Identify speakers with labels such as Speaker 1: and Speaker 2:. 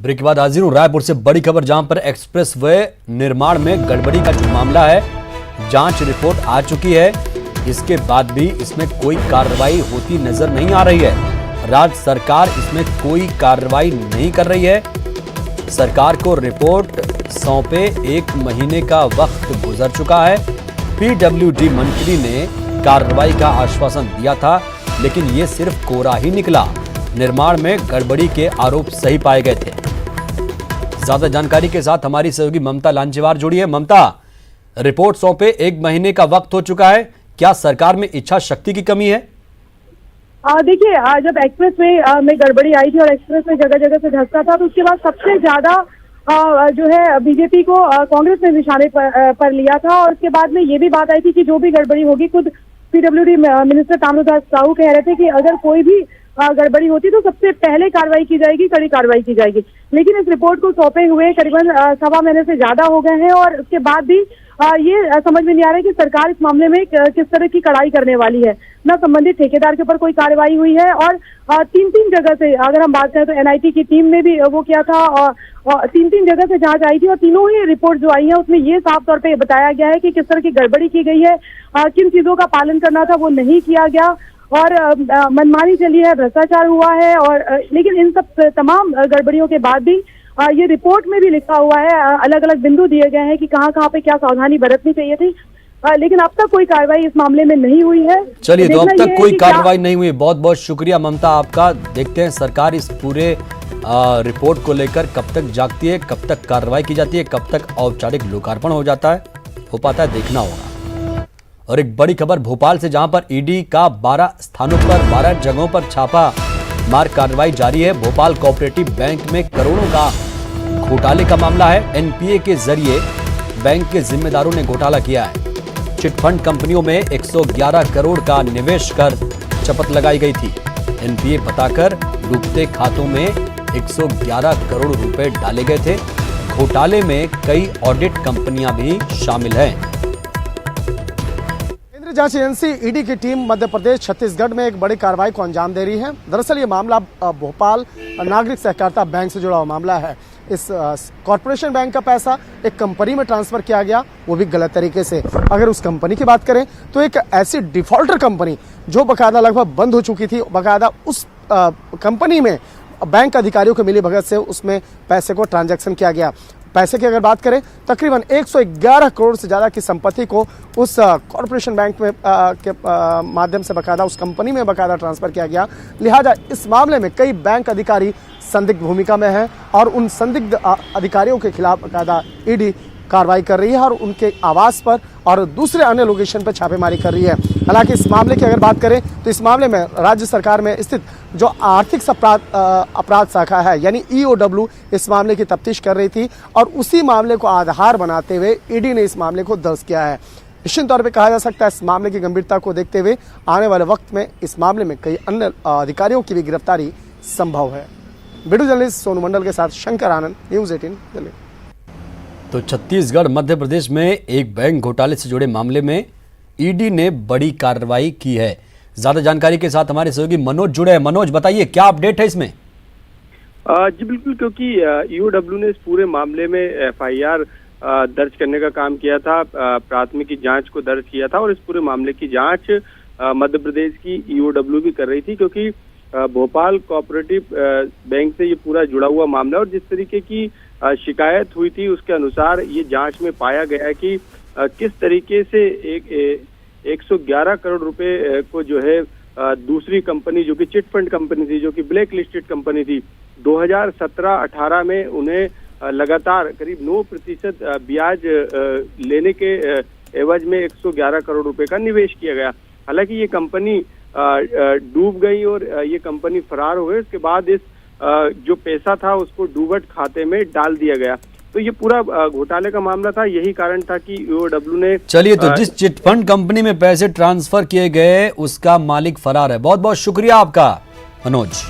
Speaker 1: Break के बाद हाजिर हूं रायपुर से बड़ी खबर, जहां पर एक्सप्रेस वे निर्माण में गड़बड़ी का जो मामला है, जांच रिपोर्ट आ चुकी है। इसके बाद भी इसमें कोई कार्रवाई होती नजर नहीं आ रही है। राज्य सरकार इसमें कोई कार्रवाई नहीं कर रही है। सरकार को रिपोर्ट सौंपे 1 महीने का वक्त गुजर चुका है। पीडब्ल्यूडी मंत्री ने कार्रवाई का आश्वासन दिया था, लेकिन ये सिर्फ कोरा ही निकला। निर्माण में गड़बड़ी के आरोप सही पाए गए थे। ज्यादा जानकारी के साथ हमारी सहयोगी ममता लांजेवार जुड़ी है। ममता, रिपोर्ट सौंपे 1 महीने का वक्त हो चुका है, क्या सरकार में इच्छा शक्ति की कमी है?
Speaker 2: देखिए, जब एक्सप्रेस वे में गड़बड़ी आई थी और एक्सप्रेस वे जगह जगह से धंसता था, तो उसके बाद सबसे ज्यादा जो है बीजेपी को कांग्रेस ने निशाने पर लिया था। और उसके बाद में ये भी बात आई थी कि जो भी गड़बड़ी होगी, खुद पीडब्ल्यूडी मिनिस्टर ताम्रध्वज साहू कह रहे थे कि अगर कोई भी गड़बड़ी होती तो सबसे पहले कार्रवाई की जाएगी, कड़ी कार्रवाई की जाएगी। लेकिन इस रिपोर्ट को सौंपे हुए करीबन 1.25 महीने से ज्यादा हो गए हैं और उसके बाद भी ये समझ में नहीं आ रहा है कि सरकार इस मामले में किस तरह की कड़ाई करने वाली है। न संबंधित ठेकेदार के ऊपर कोई कार्रवाई हुई है और 3 जगह से अगर हम बात करें तो एनआईटी की टीम ने भी वो किया था और 3 जगह से जांच आई थी और तीनों ही रिपोर्ट जो आई है उसमें ये साफ तौर पे बताया गया है कि किस तरह की गड़बड़ी की गई है, किन चीजों का पालन करना था वो नहीं किया गया और मनमानी चली है, भ्रष्टाचार हुआ है। और लेकिन इन सब तमाम गड़बड़ियों के बाद भी ये रिपोर्ट में भी लिखा हुआ है, अलग अलग बिंदु दिए गए हैं कि कहाँ कहाँ पे क्या सावधानी बरतनी चाहिए थी, लेकिन अब तक कोई कार्रवाई इस मामले में नहीं हुई है।
Speaker 1: चलिए, तो अब तक कोई कार्रवाई नहीं हुई। बहुत बहुत शुक्रिया ममता आपका। देखते हैं सरकार इस पूरे रिपोर्ट को लेकर कब तक जागती है, कब तक कार्रवाई की जाती है, कब तक औपचारिक लोकार्पण हो पाता है, देखना होगा। और एक बड़ी खबर भोपाल से, जहां पर ईडी का 12 स्थानों पर 12 जगहों पर छापा मार कार्रवाई जारी है। भोपाल कोऑपरेटिव बैंक में करोड़ों का घोटाले का मामला है। एनपीए के जरिए बैंक के जिम्मेदारों ने घोटाला किया है। चिटफंड कंपनियों में 111 करोड़ का निवेश कर शपथ लगाई गई थी। एनपीए बताकर डूबते खातों में 111 करोड़ रुपए डाले गए थे। घोटाले में कई ऑडिट कंपनियां भी शामिल हैं।
Speaker 3: जांच एजेंसी ईडी की टीम मध्य प्रदेश छत्तीसगढ़ में एक बड़ी कार्रवाई को अंजाम दे रही है। दरअसल ये मामला भोपाल नागरिक सहकारिता बैंक से जुड़ा हुआ मामला है। इस कॉर्पोरेशन बैंक का पैसा एक कंपनी में ट्रांसफर किया गया, वो भी गलत तरीके से। अगर उस कंपनी की बात करें तो एक ऐसी डिफॉल्टर कंपनी जो बकायदा लगभग बंद हो चुकी थी, बकायदा उस कंपनी में बैंक अधिकारियों को मिली भगत से उसमें पैसे को ट्रांजैक्शन किया गया। पैसे की अगर बात करें, तकरीबन 111 करोड़ से ज़्यादा की संपत्ति को उस कॉर्पोरेशन बैंक में के माध्यम से बकायदा उस कंपनी में बकायदा ट्रांसफर किया गया। लिहाजा इस मामले में कई बैंक अधिकारी संदिग्ध भूमिका में हैं और उन संदिग्ध अधिकारियों के खिलाफ बकायदा ईडी कार्रवाई कर रही है और उनके आवास पर और दूसरे अन्य लोकेशन पर छापेमारी कर रही है। हालांकि इस मामले की अगर बात करें तो इस मामले में राज्य सरकार में स्थित जो आर्थिक अपराध शाखा है यानी ईओडब्ल्यू इस मामले की तफ्तीश कर रही थी और उसी मामले को आधार बनाते हुए ईडी ने इस मामले को दर्ज किया है। निश्चित तौर पर कहा जा सकता है इस मामले की गंभीरता को देखते हुए आने वाले वक्त में इस मामले में कई अन्य अधिकारियों की भी गिरफ्तारी संभव है। वीडियो जर्नलिस्ट सोनू मंडल के साथ शंकर आनंद, न्यूज़ 18 दिल्ली।
Speaker 1: तो छत्तीसगढ़ मध्य प्रदेश में एक बैंक घोटाले से जुड़े मामले में ईडी ने बड़ी कार्रवाई की है। ज्यादा जानकारी के साथ हमारे सहयोगी मनोज जुड़े हैं। मनोज, बताइए क्या अपडेट है इसमें?
Speaker 4: जी बिल्कुल, क्योंकि ईओडब्ल्यू ने इस पूरे मामले में एफआईआर दर्ज करने का काम किया था, प्राथमिकी जांच को दर्ज किया था और इस पूरे मामले की जांच मध्य प्रदेश की ईओडब्ल्यू भी कर रही थी, क्योंकि भोपाल कोऑपरेटिव बैंक से ये पूरा जुड़ा हुआ मामला और जिस तरीके की शिकायत हुई थी उसके अनुसार ये जांच में पाया गया है कि किस तरीके से 111 करोड़ रुपए को जो है दूसरी कंपनी जो कि चिटफंड कंपनी थी, जो कि ब्लैक लिस्टेड कंपनी थी, 2017-18 में उन्हें लगातार करीब 9% ब्याज लेने के एवज में 111 करोड़ रुपए का निवेश किया गया। हालांकि ये कंपनी डूब गई और ये कंपनी फरार हो गई। उसके बाद इस जो पैसा था उसको डूबट खाते में डाल दिया गया। तो ये पूरा घोटाले का मामला था, यही कारण था कि ईओडब्ल्यू ने।
Speaker 1: चलिए, तो जिस चिटफंड कंपनी में पैसे ट्रांसफर किए गए उसका मालिक फरार है। बहुत बहुत शुक्रिया आपका मनोज।